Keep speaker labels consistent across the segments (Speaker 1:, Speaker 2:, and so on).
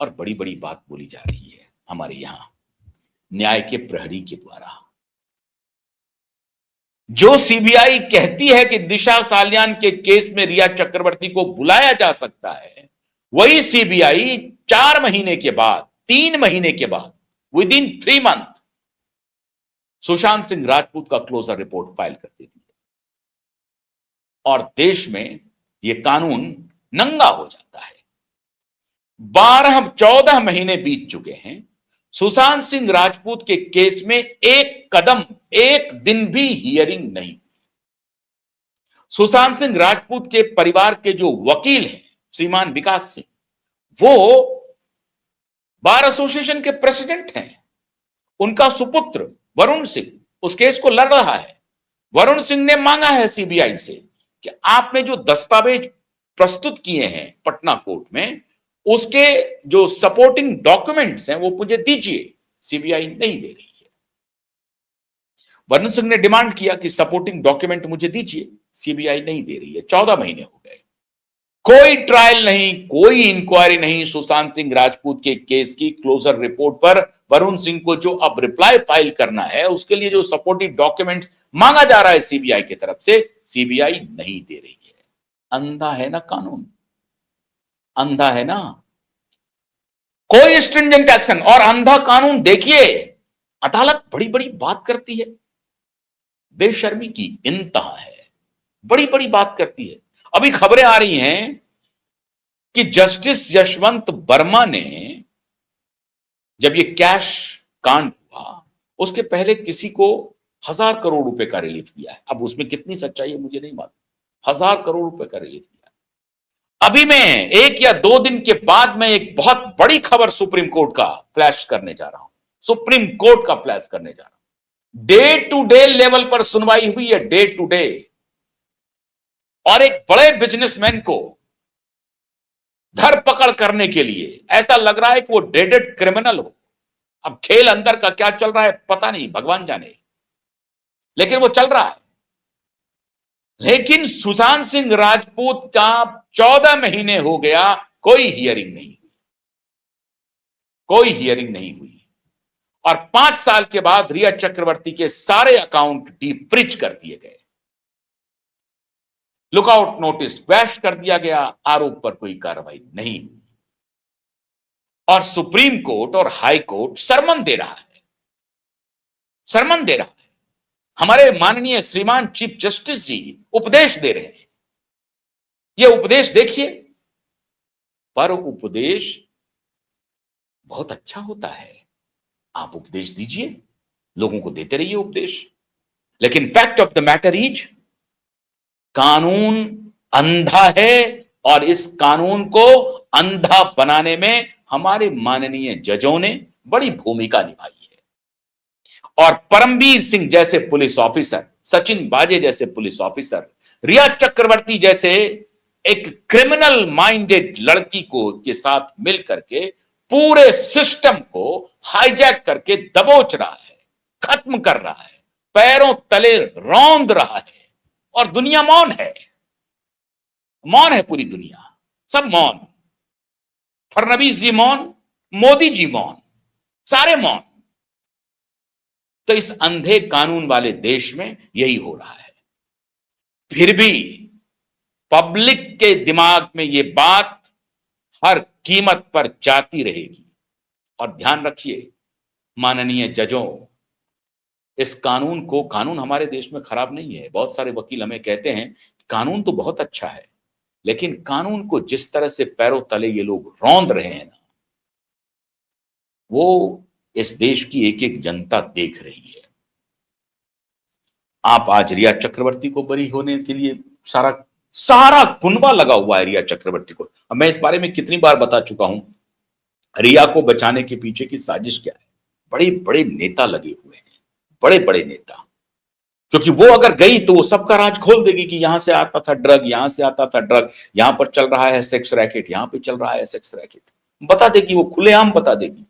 Speaker 1: और बड़ी बड़ी बात बोली जा रही है हमारे यहां न्याय के प्रहरी के द्वारा। जो सीबीआई कहती है कि दिशा सालियान के केस में रिया चक्रवर्ती को बुलाया जा सकता है, वही सीबीआई 4 महीने के बाद, 3 महीने के बाद, with in 3 month Sushant Singh Rajput का क्लोजर रिपोर्ट फाइल कर देती है और देश में यह कानून नंगा हो जाता है। 14 महीने बीत चुके हैं, सुशांत सिंह राजपूत के केस में एक कदम, एक दिन भी हियरिंग नहीं। सुशांत सिंह राजपूत के परिवार के जो वकील हैं श्रीमान विकास सिंह, वो बार एसोसिएशन के प्रेसिडेंट हैं। उनका सुपुत्र वरुण सिंह उस केस को लड़ रहा है। वरुण सिंह ने मांगा है सीबीआई से कि आपने जो दस्तावेज प्रस्तुत किए हैं पटना कोर्ट में, उसके जो सपोर्टिंग डॉक्यूमेंट्स हैं वो मुझे दीजिए। सीबीआई नहीं दे रही है। वरुण सिंह ने डिमांड किया कि सपोर्टिंग डॉक्यूमेंट मुझे दीजिए, सीबीआई नहीं दे रही है। 14 महीने हो गए, कोई ट्रायल नहीं, कोई इंक्वायरी नहीं। सुशांत सिंह राजपूत के केस की क्लोजर रिपोर्ट पर वरुण सिंह को जो अब रिप्लाई फाइल करना है, उसके लिए जो सपोर्टिव डॉक्यूमेंट्स मांगा जा रहा है सीबीआई की तरफ से, सीबीआई नहीं दे रही है। अंधा है ना कानून, अंधा है ना। कोई स्ट्रिंजेंट एक्शन और अंधा कानून। देखिए अदालत बड़ी बड़ी बात करती है, बेशर्मी की इंतहा है, बड़ी बड़ी बात करती है। अभी खबरें आ रही हैं कि जस्टिस यशवंत वर्मा ने जब ये कैश कांड हुआ, उसके पहले किसी को 1000 करोड़ रुपए का रिलीफ दिया है। अब उसमें कितनी सच्चाई है मुझे नहीं मालूम। 1000 करोड़ रुपए का रिलीफ दिया। अभी मैं 1 या 2 दिन के बाद मैं एक बहुत बड़ी खबर सुप्रीम कोर्ट का फ्लैश करने जा रहा हूं। सुप्रीम कोर्ट का फ्लैश करने जा रहा हूं। डे टू डे लेवल पर सुनवाई हुई है, डे टू डे। और एक बड़े बिजनेसमैन को धरपकड़ करने के लिए ऐसा लग रहा है कि वो डेडेड क्रिमिनल हो। अब खेल अंदर का क्या चल रहा है पता नहीं, भगवान जाने, लेकिन वो चल रहा है। लेकिन सुशांत सिंह राजपूत का 14 महीने हो गया, कोई हियरिंग नहीं हुई, कोई हियरिंग नहीं हुई। और 5 साल के बाद रिया चक्रवर्ती के सारे अकाउंट डीप फ्रीज कर दिए गए, लुकआउट नोटिस क्वैश कर दिया गया, आरोप पर कोई कार्रवाई नहीं हुई। और सुप्रीम कोर्ट और हाई कोर्ट सरमन दे रहा है, सरमन दे रहा है। हमारे माननीय श्रीमान चीफ जस्टिस जी उपदेश दे रहे हैं। यह उपदेश देखिए, पर उपदेश बहुत अच्छा होता है। आप उपदेश दीजिए, लोगों को देते रहिए उपदेश। लेकिन fact of the matter is, कानून अंधा है और इस कानून को अंधा बनाने में हमारे माननीय जजों ने बड़ी भूमिका निभाई है। और परमवीर सिंह जैसे पुलिस ऑफिसर, सचिन बाजे जैसे पुलिस ऑफिसर, रिया चक्रवर्ती जैसे एक क्रिमिनल माइंडेड लड़की को के साथ मिलकर के पूरे सिस्टम को हाईजैक करके दबोच रहा है, खत्म कर रहा है, पैरों तले रौंद रहा है। और दुनिया मौन है, मौन है पूरी दुनिया, सब मौन। फडणवीस जी मौन, मोदी जी मौन, सारे मौन। तो इस अंधे कानून वाले देश में यही हो रहा है। फिर भी पब्लिक के दिमाग में यह बात हर कीमत पर जाती रहेगी। और ध्यान रखिए माननीय जजों, इस कानून को, कानून हमारे देश में खराब नहीं है। बहुत सारे वकील हमें कहते हैं कानून तो बहुत अच्छा है, लेकिन कानून को जिस तरह से पैरों तले ये लोग रौंद रहे हैं ना, वो इस देश की एक एक जनता देख रही है। आप आज रिया चक्रवर्ती को बरी होने के लिए सारा कुनबा लगा हुआ है रिया चक्रवर्ती को। अब मैं इस बारे में कितनी बार बता चुका हूं, रिया को बचाने के पीछे की साजिश क्या है। बड़े बड़े नेता लगे हुए हैं, बड़े बड़े नेता। क्योंकि वो अगर गई तो वो सबका राज खोल देगी कि यहां से आता था ड्रग, यहां से आता था ड्रग, यहां पर चल रहा है सेक्स रैकेट, यहां पे चल रहा है सेक्स रैकेट, बता देगी। वो खुलेआम बता देगी,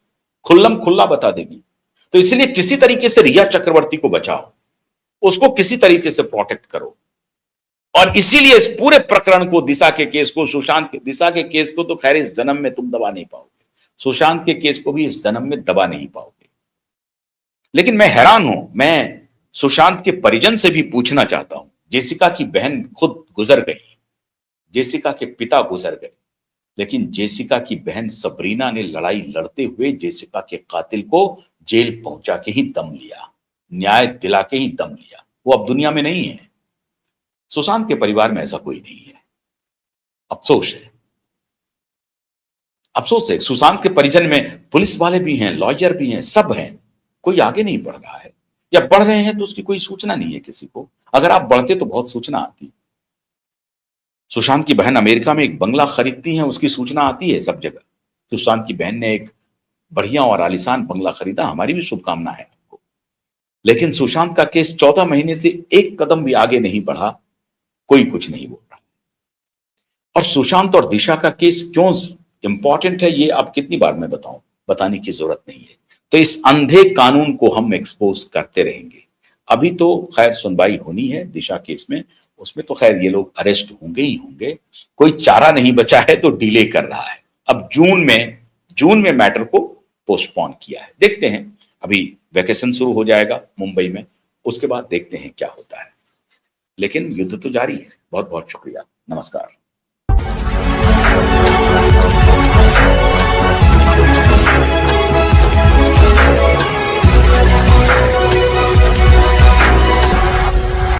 Speaker 1: खुल्लम खुल्ला बता देगी। तो इसलिए किसी तरीके से रिया चक्रवर्ती को बचाओ, उसको किसी तरीके से प्रोटेक्ट करो। और इसीलिए इस पूरे प्रकरण को, दिशा के केस को, सुशांत दिशा के केस को तो खैर इस जन्म में तुम दबा नहीं पाओगे। सुशांत के केस को भी इस जन्म में दबा नहीं पाओगे। लेकिन मैं हैरान हूं, मैं सुशांत के परिजन से भी पूछना चाहता हूं। जेसिका की बहन खुद गुजर गई, जेसिका के पिता गुजर गए, लेकिन जेसिका की बहन सबरीना ने लड़ाई लड़ते हुए जेसिका के कातिल को जेल पहुंचा के ही दम लिया, न्याय दिला के ही दम लिया। वो अब दुनिया में नहीं है। सुशांत के परिवार में ऐसा कोई नहीं है। अफसोस है, अफसोस है। सुशांत के परिजन में पुलिस वाले भी हैं, लॉयर भी हैं, सब हैं। कोई आगे नहीं बढ़ रहा है, या बढ़ रहे हैं तो उसकी कोई सूचना नहीं है किसी को। अगर आप बढ़ते तो बहुत सूचना आती। सुशांत की बहन अमेरिका में एक बंगला खरीदती हैं, उसकी सूचना आती है सब जगह। सुशांत की बहन ने एक बढ़िया और आलीशान बंगला खरीदा, हमारी भी शुभकामना है आपको। लेकिन सुशांत का केस 14 महीने से एक कदम भी आगे नहीं बढ़ा, कोई कुछ नहीं बोल रहा। और सुशांत और दिशा का केस क्यों इंपॉर्टेंट है, ये अब कितनी बार मैं बताऊं, बताने की जरूरत नहीं है। तो इस अंधे कानून को हम एक्सपोज करते रहेंगे। अभी तो खैर सुनवाई होनी है दिशा केस में, उसमें तो खैर ये लोग अरेस्ट होंगे ही होंगे। कोई चारा नहीं बचा है तो डिले कर रहा है। अब जून में मैटर को पोस्टपोन किया है। देखते हैं, अभी वैकेशन शुरू हो जाएगा मुंबई में, उसके बाद देखते हैं क्या होता है। लेकिन युद्ध तो जारी है। बहुत बहुत शुक्रिया, नमस्कार।